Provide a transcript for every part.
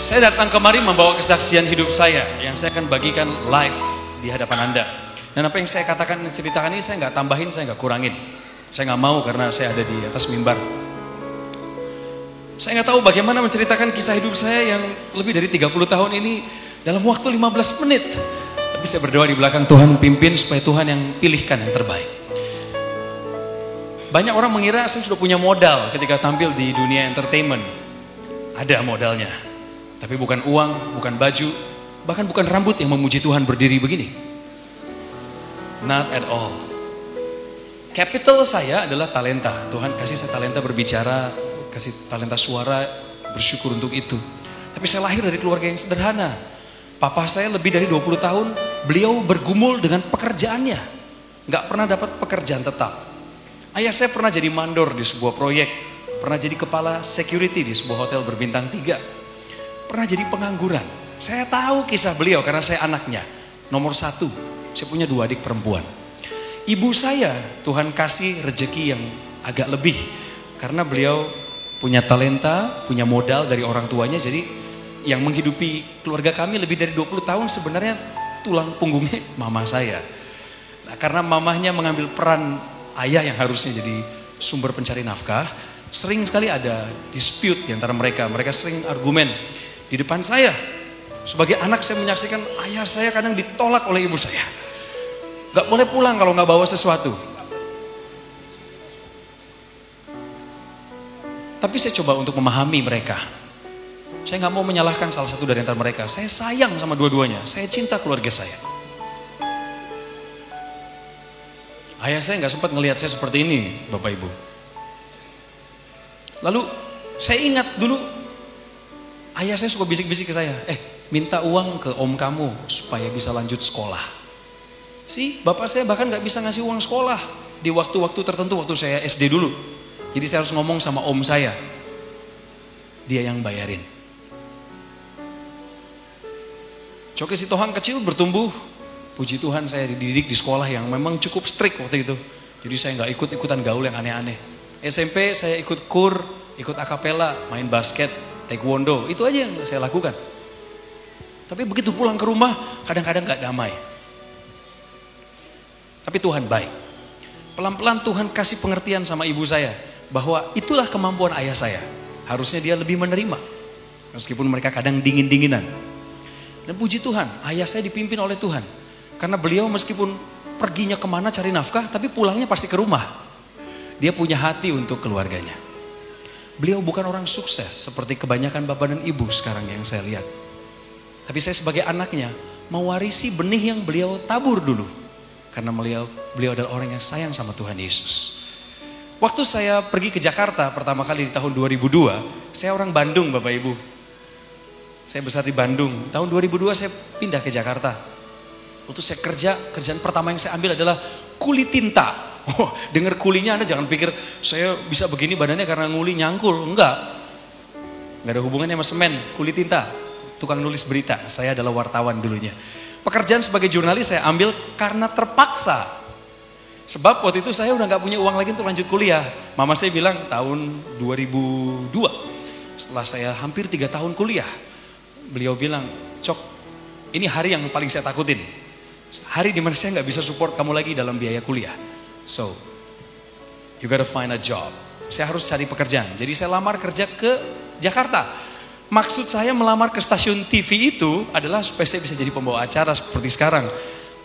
Saya datang kemari membawa kesaksian hidup saya yang saya akan bagikan live di hadapan Anda. Dan apa yang saya katakan, ceritakan ini saya nggak tambahin, saya nggak kurangin. Saya nggak mau karena saya ada di atas mimbar. Saya nggak tahu bagaimana menceritakan kisah hidup saya yang lebih dari 30 tahun ini dalam waktu 15 menit. Tapi saya berdoa di belakang, Tuhan pimpin supaya Tuhan yang pilihkan yang terbaik. Banyak orang mengira saya sudah punya modal ketika tampil di dunia entertainment. Ada modalnya. Tapi bukan uang, bukan baju, bahkan bukan rambut yang memuji Tuhan berdiri begini. Not at all. Capital saya adalah talenta. Tuhan kasih saya talenta berbicara, kasih talenta suara, bersyukur untuk itu. Tapi saya lahir dari keluarga yang sederhana. Papa saya lebih dari 20 tahun, beliau bergumul dengan pekerjaannya. Nggak pernah dapat pekerjaan tetap. Ayah saya pernah jadi mandor di sebuah proyek, pernah jadi kepala security di sebuah hotel berbintang 3. Pernah jadi pengangguran. Saya tahu kisah beliau karena saya anaknya. Nomor 1, saya punya 2 adik perempuan. Ibu saya, Tuhan kasih rezeki yang agak lebih. Karena beliau punya talenta, punya modal dari orang tuanya. Jadi yang menghidupi keluarga kami lebih dari 20 tahun sebenarnya tulang punggungnya mama saya. Nah, karena mamahnya mengambil peran ayah yang harusnya jadi sumber pencari nafkah. Sering sekali ada dispute di antara mereka. Mereka sering argumen. Di depan saya, sebagai anak saya menyaksikan ayah saya kadang ditolak oleh ibu saya. Gak boleh pulang kalau gak bawa sesuatu. Tapi saya coba untuk memahami mereka. Saya gak mau menyalahkan salah satu dari antara mereka. Saya sayang sama dua-duanya. Saya cinta keluarga saya. Ayah saya gak sempat ngelihat saya seperti ini, Bapak Ibu. Lalu saya ingat dulu, ayah saya suka bisik-bisik ke saya, minta uang ke om kamu supaya bisa lanjut sekolah. Bapak saya bahkan gak bisa ngasih uang sekolah di waktu-waktu tertentu waktu saya SD dulu. Jadi saya harus ngomong sama om saya. Dia yang bayarin. Coke Sitohang kecil bertumbuh. Puji Tuhan saya dididik di sekolah yang memang cukup strict waktu itu. Jadi saya gak ikut-ikutan gaul yang aneh-aneh. SMP saya ikut kur, ikut akapela, main basket, taekwondo, itu aja yang saya lakukan. Tapi begitu pulang ke rumah, kadang-kadang gak damai. Tapi Tuhan baik. Pelan-pelan Tuhan kasih pengertian sama ibu saya, bahwa itulah kemampuan ayah saya. Harusnya dia lebih menerima, meskipun mereka kadang dingin-dinginan. Dan puji Tuhan, ayah saya dipimpin oleh Tuhan. Karena beliau meskipun perginya kemana cari nafkah, tapi pulangnya pasti ke rumah. Dia punya hati untuk keluarganya. Beliau bukan orang sukses seperti kebanyakan bapak dan ibu sekarang yang saya lihat. Tapi saya sebagai anaknya mewarisi benih yang beliau tabur dulu. Karena beliau adalah orang yang sayang sama Tuhan Yesus. Waktu saya pergi ke Jakarta pertama kali di tahun 2002, saya orang Bandung Bapak Ibu. Saya besar di Bandung. Tahun 2002 saya pindah ke Jakarta. Waktu saya kerjaan pertama yang saya ambil adalah kuli tinta. Dengar kulinya Anda jangan pikir saya bisa begini badannya karena nguli nyangkul. Enggak ada hubungannya sama semen, kuli tinta. Tukang nulis berita, saya adalah wartawan dulunya. Pekerjaan sebagai jurnalis saya ambil karena terpaksa. Sebab waktu itu saya udah gak punya uang lagi untuk lanjut kuliah. Mama saya bilang tahun 2002, setelah saya hampir 3 tahun kuliah, beliau bilang, Cok, ini hari yang paling saya takutin. Hari dimana saya gak bisa support kamu lagi dalam biaya kuliah. So, you gotta find a job. Saya harus cari pekerjaan. Jadi saya lamar kerja ke Jakarta. Maksud saya melamar ke stasiun TV itu adalah supaya saya bisa jadi pembawa acara seperti sekarang.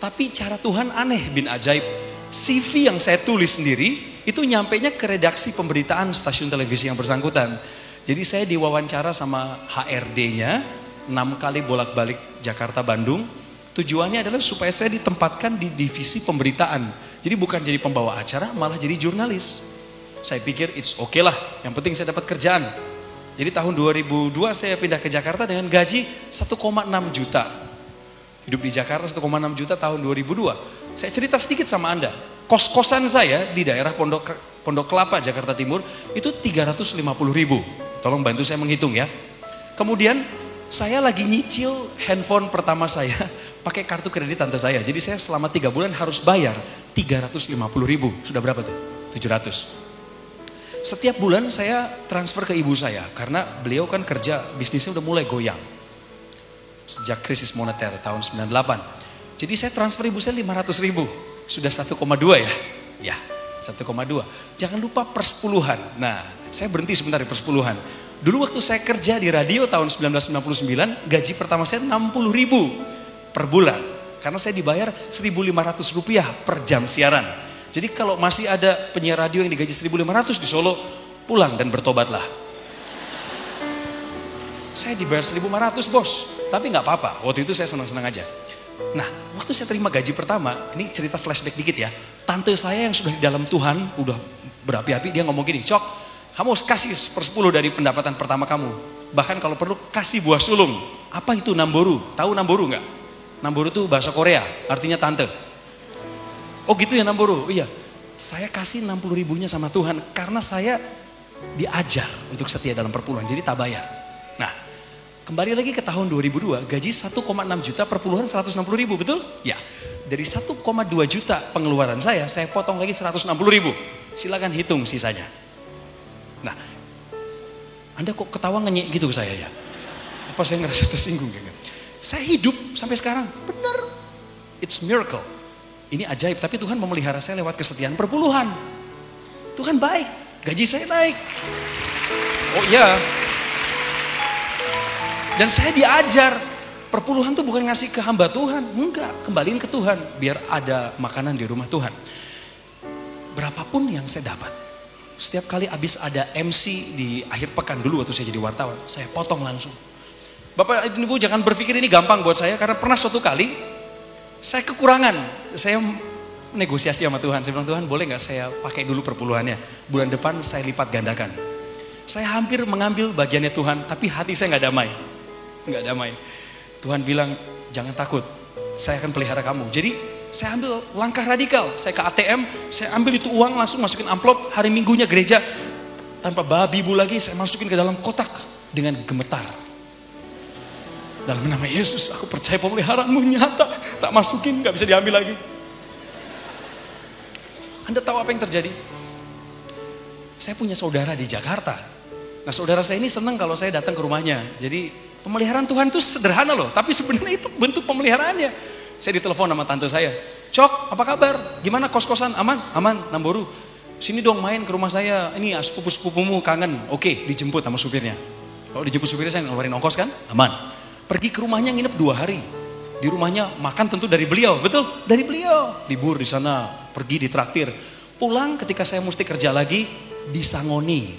Tapi cara Tuhan aneh bin ajaib. CV yang saya tulis sendiri itu nyampainya ke redaksi pemberitaan stasiun televisi yang bersangkutan. Jadi saya diwawancara sama HRD-nya 6 kali bolak-balik Jakarta Bandung. Tujuannya adalah supaya saya ditempatkan di divisi pemberitaan. Jadi bukan jadi pembawa acara, malah jadi jurnalis. Saya pikir it's okay lah, yang penting saya dapat kerjaan. Jadi tahun 2002 saya pindah ke Jakarta dengan gaji 1,6 juta. Hidup di Jakarta 1,6 juta tahun 2002. Saya cerita sedikit sama Anda. Kos-kosan saya di daerah Pondok Kelapa, Jakarta Timur, itu 350.000. Tolong bantu saya menghitung ya. Kemudian saya lagi nyicil handphone pertama saya pakai kartu kredit tante saya. Jadi saya selama 3 bulan harus bayar 350.000. Sudah berapa tuh? 700. Setiap bulan saya transfer ke ibu saya karena beliau kan kerja, bisnisnya udah mulai goyang. Sejak krisis moneter tahun 98. Jadi saya transfer ibu saya 500 ribu. Sudah 1,2 ya? Ya, 1,2. Jangan lupa persepuluhan. Nah, saya berhenti sebentar di persepuluhan. Dulu waktu saya kerja di radio tahun 1999, gaji pertama saya 60 ribu per bulan. Karena saya dibayar 1.500 rupiah per jam siaran. Jadi kalau masih ada penyiar radio yang digaji 1.500 di Solo, pulang dan bertobatlah. Saya dibayar 1.500 bos, tapi nggak apa-apa. Waktu itu saya senang-senang aja. Nah, waktu saya terima gaji pertama, ini cerita flashback dikit ya. Tante saya yang sudah di dalam Tuhan, udah berapi-api, dia ngomong gini, Cok, kamu harus kasih 1/10 dari pendapatan pertama kamu. Bahkan kalau perlu kasih buah sulung. Apa itu namboru? Tahu namboru nggak? Namboru itu bahasa Korea, artinya tante. Oh gitu ya namboru? Iya. Saya kasih 60 ribunya sama Tuhan karena saya diajar untuk setia dalam perpuluhan, jadi tak bayar. Nah, kembali lagi ke tahun 2002, gaji 1,6 juta per puluhan 160 ribu, betul? Ya. Dari 1,2 juta pengeluaran saya potong lagi 160 ribu. Silakan hitung sisanya. Nah, Anda kok ketawa ngenyek gitu ke saya ya? Apa saya ngerasa tersinggung? Saya hidup sampai sekarang, benar. It's miracle. Ini ajaib, tapi Tuhan memelihara saya lewat kesetiaan perpuluhan. Tuhan baik, gaji saya naik. Oh iya. Dan saya diajar, perpuluhan tuh bukan ngasih ke hamba Tuhan. Enggak, kembaliin ke Tuhan, biar ada makanan di rumah Tuhan. Berapapun yang saya dapat. Setiap kali habis ada MC di akhir pekan dulu waktu saya jadi wartawan, saya potong langsung. Bapak Ibu jangan berpikir ini gampang buat saya, karena pernah suatu kali saya kekurangan. Saya negosiasi sama Tuhan, saya bilang Tuhan boleh gak saya pakai dulu perpuluhannya. Bulan depan saya lipat gandakan. Saya hampir mengambil bagiannya Tuhan, tapi hati saya gak damai. Gak damai. Tuhan bilang jangan takut, saya akan pelihara kamu. Jadi saya ambil langkah radikal, saya ke ATM, saya ambil itu uang langsung masukin amplop, hari Minggunya gereja. Tanpa babi bu lagi, saya masukin ke dalam kotak dengan gemetar. Dalam nama Yesus, aku percaya pemeliharaanmu nyata. Tak masukin, gak bisa diambil lagi. Anda tahu apa yang terjadi? Saya punya saudara di Jakarta. Nah saudara saya ini senang kalau saya datang ke rumahnya. Jadi pemeliharaan Tuhan itu sederhana loh. Tapi sebenarnya itu bentuk pemeliharaannya. Saya ditelepon sama tante saya. Cok, apa kabar? Gimana kos-kosan? Aman? Aman, Namboru. Sini dong main ke rumah saya. Ini sepupu-sepupumu kangen. Oke, dijemput sama supirnya. Kalau dijemput supirnya saya ngeluarin ongkos kan? Aman. Pergi ke rumahnya nginep 2 hari. Di rumahnya makan tentu dari beliau, betul? Dari beliau. Libur di sana, pergi ditraktir. Pulang ketika saya mesti kerja lagi, disangoni.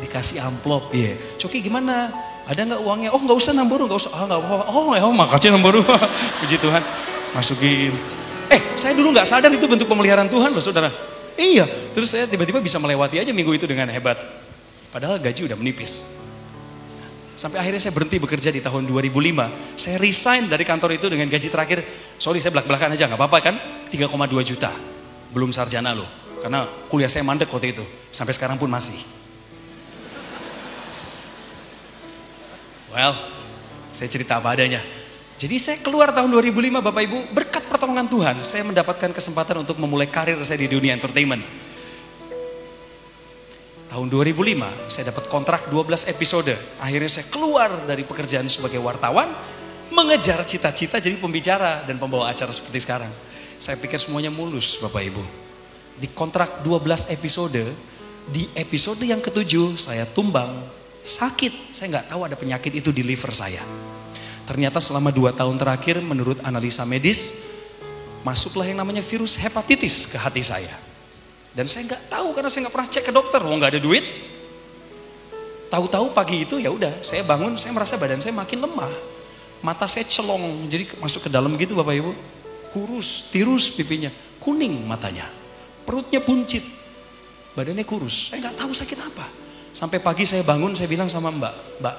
Dikasih amplop. Iya. Coki gimana? Ada nggak uangnya? Oh nggak usah Namboru, nggak usah. Nggak apa-apa. Oh ya, makasih Namboru. Puji Tuhan. Masukin. Saya dulu nggak sadar itu bentuk pemeliharaan Tuhan loh saudara. Iya. Terus saya tiba-tiba bisa melewati aja minggu itu dengan hebat. Padahal gaji udah menipis. Sampai akhirnya saya berhenti bekerja di tahun 2005. Saya resign dari kantor itu dengan gaji terakhir. Sorry saya belak-belakan aja, nggak apa-apa kan? 3,2 juta. Belum sarjana loh. Karena kuliah saya mandek waktu itu. Sampai sekarang pun masih. Well, saya cerita apa adanya. Jadi saya keluar tahun 2005 Bapak Ibu. Berkat pertolongan Tuhan, saya mendapatkan kesempatan untuk memulai karir saya di dunia entertainment. Tahun 2005 saya dapat kontrak 12 episode. Akhirnya saya keluar dari pekerjaan sebagai wartawan, mengejar cita-cita jadi pembicara dan pembawa acara seperti sekarang. Saya pikir semuanya mulus Bapak Ibu. Di kontrak 12 episode, di episode yang ke-7 saya tumbang, sakit. Saya nggak tahu ada penyakit itu di liver saya. Ternyata selama 2 tahun terakhir menurut analisa medis, masuklah yang namanya virus hepatitis ke hati saya. Dan saya nggak tahu karena saya nggak pernah cek ke dokter, nggak ada duit. Tahu-tahu pagi itu ya udah, saya bangun, saya merasa badan saya makin lemah, mata saya celong, jadi masuk ke dalam gitu Bapak Ibu, kurus, tirus pipinya, kuning matanya, perutnya buncit, badannya kurus. Saya nggak tahu sakit apa. Sampai pagi saya bangun, saya bilang sama Mbak,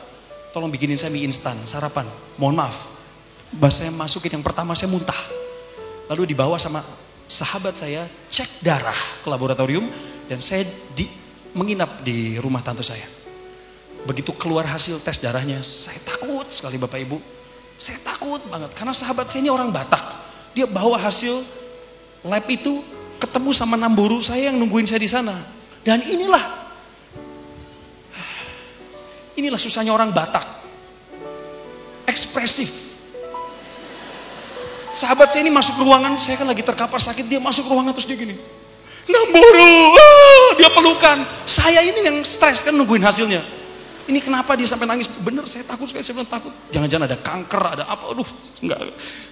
tolong bikinin saya mie instan sarapan. Mohon maaf, Mbak saya masukin yang pertama saya muntah, lalu dibawa sama sahabat saya cek darah ke laboratorium dan saya menginap di rumah tante saya. Begitu keluar hasil tes darahnya, saya takut sekali Bapak Ibu. Saya takut banget karena sahabat saya ini orang Batak. Dia bawa hasil lab itu, ketemu sama Namboru saya yang nungguin saya di sana. Dan inilah Inilah susahnya orang Batak. Ekspresif. Sahabat saya ini masuk ruangan, saya kan lagi terkapar sakit, dia masuk ruangan terus dia gini. Namburu, dia pelukan. Saya ini yang stres kan nungguin hasilnya. Ini kenapa dia sampai nangis? Bener, saya takut sekali, saya bilang takut. Jangan-jangan ada kanker, ada apa, aduh, enggak.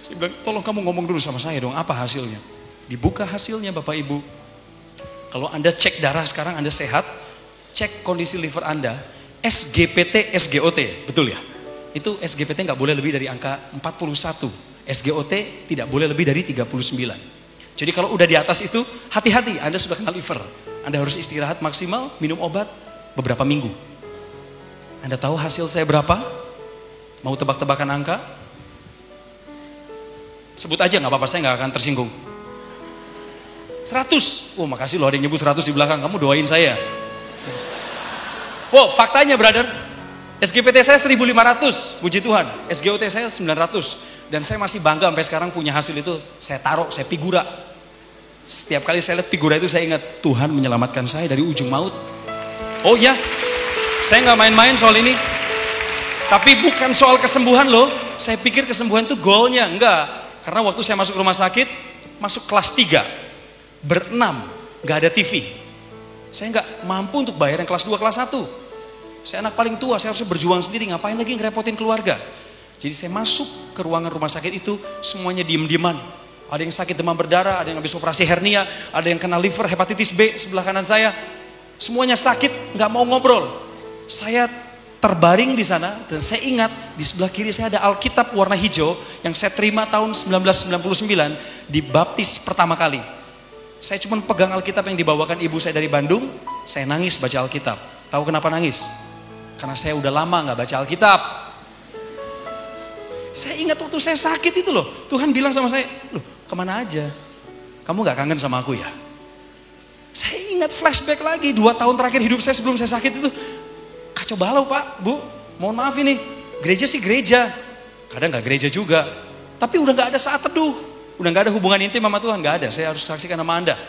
Saya bilang, tolong kamu ngomong dulu sama saya dong, apa hasilnya? Dibuka hasilnya Bapak Ibu. Kalau Anda cek darah sekarang Anda sehat, cek kondisi liver Anda, SGPT, SGOT, betul ya? Itu SGPT nggak boleh lebih dari angka 41, SGOT tidak boleh lebih dari 39. Jadi kalau udah di atas itu, hati-hati, Anda sudah kena liver. Anda harus istirahat maksimal, minum obat beberapa minggu. Anda tahu hasil saya berapa? Mau tebak-tebakan angka? Sebut aja nggak apa-apa, saya nggak akan tersinggung. 100. Oh makasih loh ada yang nyebut 100 di belakang, kamu doain saya. Wow, faktanya brother, SGPT saya 1500, puji Tuhan. SGOT saya 900. Dan saya masih bangga sampai sekarang punya hasil itu. Saya taruh, saya figura. Setiap kali saya lihat figura itu saya ingat, Tuhan menyelamatkan saya dari ujung maut. Oh ya, saya nggak main-main soal ini. Tapi bukan soal kesembuhan loh. Saya pikir kesembuhan itu goalnya, enggak. Karena waktu saya masuk rumah sakit, masuk kelas 3, berenam, nggak ada TV. Saya nggak mampu untuk bayar yang kelas 2, kelas 1. Saya anak paling tua, saya harus berjuang sendiri, ngapain lagi ngerepotin keluarga. Jadi saya masuk ke ruangan rumah sakit itu, semuanya diem-dieman. Ada yang sakit demam berdarah, ada yang habis operasi hernia, ada yang kena liver, hepatitis B sebelah kanan saya. Semuanya sakit, nggak mau ngobrol. Saya terbaring di sana dan saya ingat di sebelah kiri saya ada Alkitab warna hijau yang saya terima tahun 1999 dibaptis pertama kali. Saya cuma pegang Alkitab yang dibawakan ibu saya dari Bandung, saya nangis baca Alkitab. Tahu kenapa nangis? Karena saya udah lama nggak baca Alkitab. Saya ingat waktu saya sakit itu loh, Tuhan bilang sama saya, loh kemana aja? Kamu nggak kangen sama aku ya? Saya ingat flashback lagi 2 tahun terakhir hidup saya sebelum saya sakit itu kacau balau Pak, Bu. Mohon maaf ini, gereja sih gereja, kadang nggak gereja juga, tapi udah nggak ada saat teduh, udah nggak ada hubungan intim sama Tuhan, nggak ada. Saya harus saksikan sama Anda.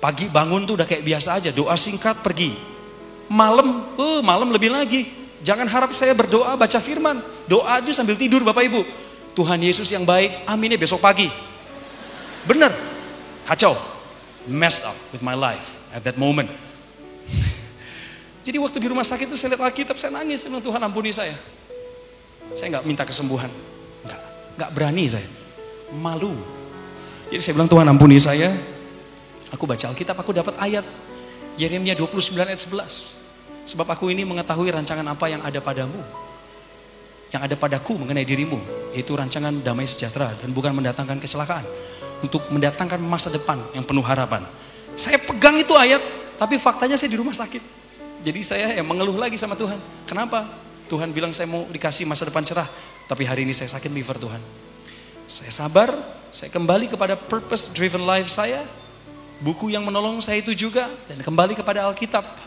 Pagi bangun tuh udah kayak biasa aja, doa singkat pergi. Malam lebih lagi. Jangan harap saya berdoa baca firman, doa aja sambil tidur Bapak Ibu. Tuhan Yesus yang baik, aminnya besok pagi. Bener, kacau, messed up with my life at that moment. Jadi waktu di rumah sakit itu saya lihat Alkitab, saya nangis, saya bilang Tuhan ampuni saya. Saya nggak minta kesembuhan, nggak berani saya, malu. Jadi saya bilang Tuhan ampuni saya. Aku baca Alkitab, aku dapat ayat Yeremia 29 ayat 11. Sebab aku ini mengetahui rancangan apa yang ada padamu, yang ada padaku mengenai dirimu, yaitu rancangan damai sejahtera dan bukan mendatangkan kecelakaan, untuk mendatangkan masa depan yang penuh harapan. Saya pegang itu ayat, tapi faktanya saya di rumah sakit. Jadi saya mengeluh lagi sama Tuhan. Kenapa? Tuhan bilang saya mau dikasih masa depan cerah, tapi hari ini saya sakit liver Tuhan. Saya sabar, saya kembali kepada purpose driven life saya. Buku yang menolong saya itu juga, dan kembali kepada Alkitab.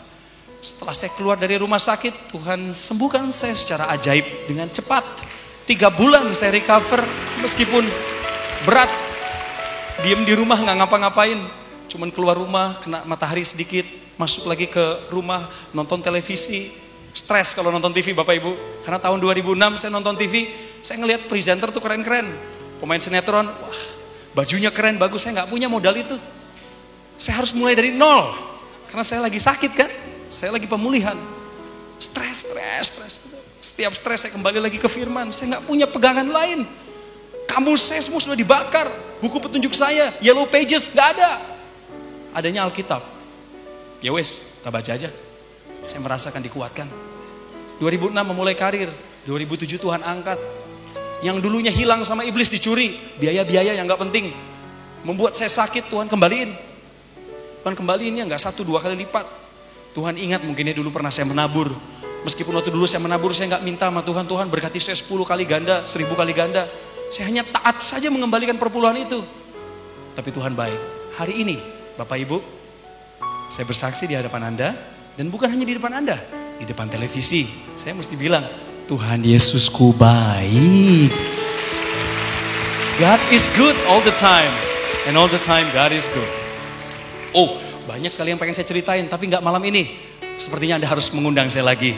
Setelah saya keluar dari rumah sakit, Tuhan sembuhkan saya secara ajaib dengan cepat. 3 bulan saya recover, meskipun berat. Diem di rumah nggak ngapa-ngapain, cuman keluar rumah kena matahari sedikit, masuk lagi ke rumah nonton televisi. Stres kalau nonton TV Bapak Ibu, karena tahun 2006 saya nonton TV, saya ngelihat presenter tuh keren-keren, pemain sinetron, wah bajunya keren, bagus. Saya nggak punya modal itu. Saya harus mulai dari nol, karena saya lagi sakit kan, saya lagi pemulihan, stres. Setiap stres saya kembali lagi ke firman, saya nggak punya pegangan lain. Kamus saya semua sudah dibakar, buku petunjuk saya, yellow pages, nggak ada. Adanya Alkitab. Ya wes, kita baca aja. Saya merasakan dikuatkan. 2006 memulai karir, 2007 Tuhan angkat. Yang dulunya hilang sama iblis dicuri, biaya-biaya yang nggak penting, membuat saya sakit, Tuhan kembaliin. Tuhan kembaliinnya nggak 1-2 kali lipat. Tuhan ingat mungkinnya dulu pernah saya menabur. Meskipun waktu dulu saya menabur, saya nggak minta sama Tuhan, Tuhan berkati saya 10 kali ganda, 1000 kali ganda. Saya hanya taat saja mengembalikan perpuluhan itu. Tapi Tuhan baik. Hari ini, Bapak Ibu, saya bersaksi di hadapan Anda, dan bukan hanya di depan Anda, di depan televisi. Saya mesti bilang, Tuhan Yesusku baik. God is good all the time, and all the time God is good. Oh, banyak sekali yang pengen saya ceritain, tapi nggak malam ini. Sepertinya Anda harus mengundang saya lagi.